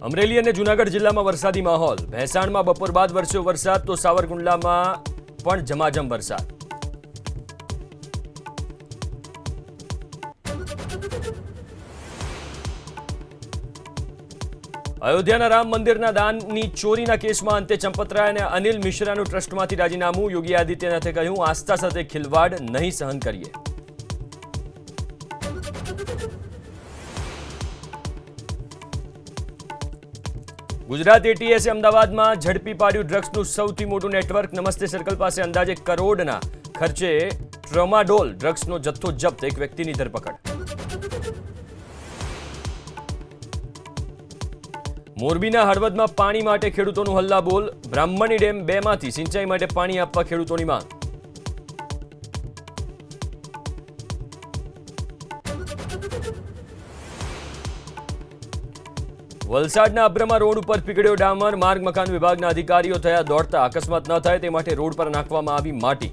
અમરેલી અને જૂનાગઢ જિલ્લામાં વરસાદી માહોલ. ભેંસાણમાં બપોર બાદ વરસ્યો વરસાદ તો સાવરકુંડલામાં પણ ઝમાઝમ વરસાદ. અયોધ્યાના રામ મંદિરના દાનની ચોરીના કેસમાં અંતે ચંપતરાય અને અનિલ મિશ્રાનું ટ્રસ્ટમાંથી રાજીનામું. યોગી આદિત્યનાથે કહ્યું, આસ્થા સાથે ખિલવાડ નહીં સહન કરીએ. ગુજરાત એટીએસે અમદાવાદમાં ઝડપી પાડ્યું ડ્રગ્સનું સૌથી મોટું નેટવર્ક. નમસ્તે સર્કલ પાસે અંદાજે કરોડના ખર્ચે ટ્રામાડોલ ડ્રગ્સનો જથ્થો જપ્ત. એક વ્યક્તિની ધરપકડ. મોરબીના હળવદમાં પાણી માટે ખેડૂતોનું હલ્લાબોલ. બ્રાહ્મણી ડેમ 2 માંથી સિંચાઈ માટે પાણી આપવા ખેડૂતોની માંગ. વલસાડના અબ્રમા રોડ ઉપર પીગળ્યો ડામર. માર્ગ મકાન વિભાગના અધિકારીઓ થયા દોડતા. અકસ્માત ન થાય તે માટે રોડ પર નાખવામાં આવી માટી.